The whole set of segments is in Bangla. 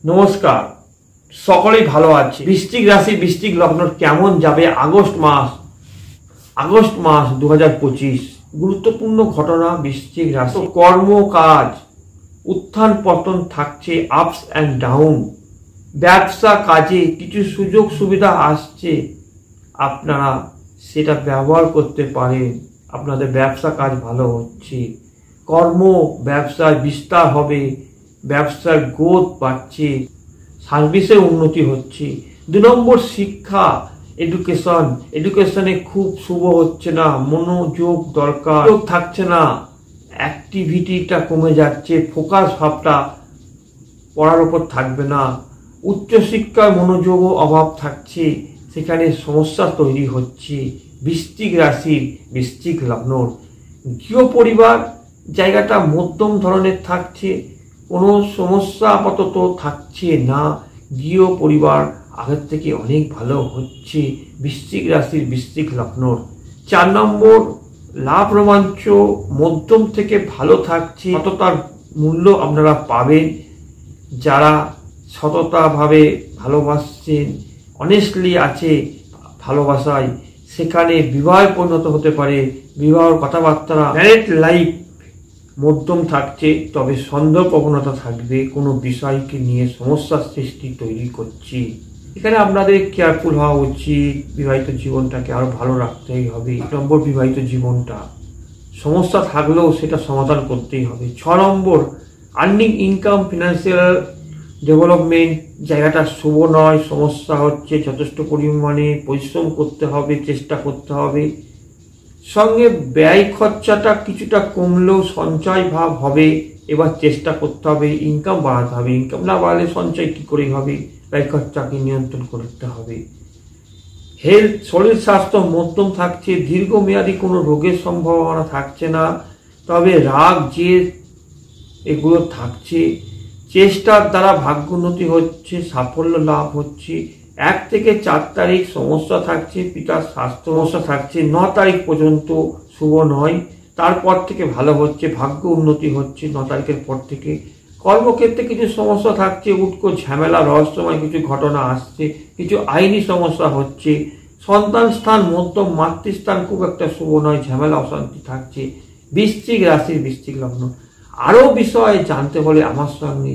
নমস্কার, সকলেই ভালো আছে। বৃশ্চিক রাশি বৃশ্চিক লগ্ন কেমন যাবে আগস্ট মাস 2025। গুরুত্বপূর্ণ ঘটনা বৃশ্চিক রাশি। কর্ম কাজ উত্থান পতন থাকছে, আপস অ্যান্ড ডাউন। ব্যবসা কাজে কিছু সুযোগ সুবিধা আসছে, আপনারা সেটা ব্যবহার করতে পারেন। আপনাদের ব্যবসা কাজ ভালো হচ্ছে, কর্ম ব্যবসায় বিস্তার হবে, ব্যবসার গ্রোথ বাড়ছে, সার্ভিসে উন্নতি হচ্ছে। 2 নম্বর শিক্ষা, এডুকেশনে খুব শুভ হচ্ছে না, মনোযোগ দরকার থাকছে না, অ্যাক্টিভিটিটা কমে যাচ্ছে, ফোকাস ভাবটা পড়ার উপর থাকবে না, উচ্চশিক্ষার মনোযোগও অভাব থাকছে, সেখানে সমস্যা তৈরি হচ্ছে। বৃশ্চিক রাশির বৃশ্চিক লগ্ন গৃহ পরিবার জায়গাটা মধ্যম ধরনের থাকছে, কোনো সমস্যা আপাতত থাকছে না। গৃহ পরিবার আগের থেকে অনেক ভালো হচ্ছে বৃশ্চিক রাশির বৃশ্চিক লগ্ন। 4 নম্বর লাভ রোমাঞ্চ মধ্যম থেকে ভালো থাকছে, সততার মূল্য আপনারা পাবেন। যারা সততাভাবে ভালোবাসছেন, অনেস্টলি আছে ভালোবাসায়, সেখানে বিবাহে পরিণত হতে পারে। বিবাহের কথাবার্তা, ম্যারেড লাইফ মধ্যম থাকছে, তবে সন্দেহ প্রবণতা থাকবে, কোনো বিষয়কে নিয়ে সমস্যার সৃষ্টি তৈরি করছে। এখানে আপনাদের কেয়ারফুল হওয়া উচিত, বিবাহিত জীবনটাকে আরো ভালো রাখতেই হবে। 1 নম্বর বিবাহিত জীবনটা সমস্যা থাকলেও সেটা সমাধান করতেই হবে। 6 নম্বর আর্নিং ইনকাম ফিনান্সিয়াল ডেভেলপমেন্ট জায়গাটা শুভ নয়, সমস্যা হচ্ছে, যথেষ্ট পরিমাণে পরিশ্রম করতে হবে, চেষ্টা করতে হবে। সঙ্গে ব্যয় খরচাটা কিছুটা কমলেও সঞ্চয় ভাব হবে, এবার চেষ্টা করতে হবে, ইনকাম বাড়াতে হবে। ইনকাম না বাড়লে সঞ্চয় কি করে হবে, ব্যয় খরচাকে নিয়ন্ত্রণ করতে হবে। হেলথ, শরীর স্বাস্থ্য মধ্যম থাকছে, দীর্ঘমেয়াদী কোনো রোগের সম্ভাবনা থাকছে না, তবে রাগ জেদ এগুলো থাকছে। চেষ্টার দ্বারা ভাগ্যোন্নতি হচ্ছে, সাফল্য লাভ হচ্ছে। 1 থেকে 4 তারিখ সমস্যা থাকছে, পিতার স্বাস্থ্য সমস্যা থাকছে। 9 তারিখ পর্যন্ত শুভ নয়, তারপর থেকে ভালো হচ্ছে, ভাগ্য উন্নতি হচ্ছে 9 তারিখের পর থেকে। কর্মক্ষেত্রে কিছু সমস্যা থাকছে, উৎকো ঝামেলা, রহস্যময় কিছু ঘটনা আসছে, কিছু আইনি সমস্যা হচ্ছে। সন্তান স্থান মধ্যম, মাতৃস্থান খুব একটা শুভ নয়, ঝামেলা অশান্তি থাকছে। বৃশ্চিক রাশির বৃশ্চিক লগ্ন। আরও বিষয়ে জানতে হলে আমার সঙ্গে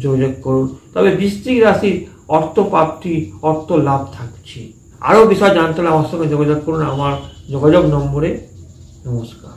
যোগাযোগ করুন। তবে বৃশ্চিক রাশির অর্থ প্রাপ্তি, অর্থ লাভ থাকছে। আরও বিষয় জানতে হলে আমার সঙ্গে যোগাযোগ করুন আমার যোগাযোগ নম্বরে। নমস্কার।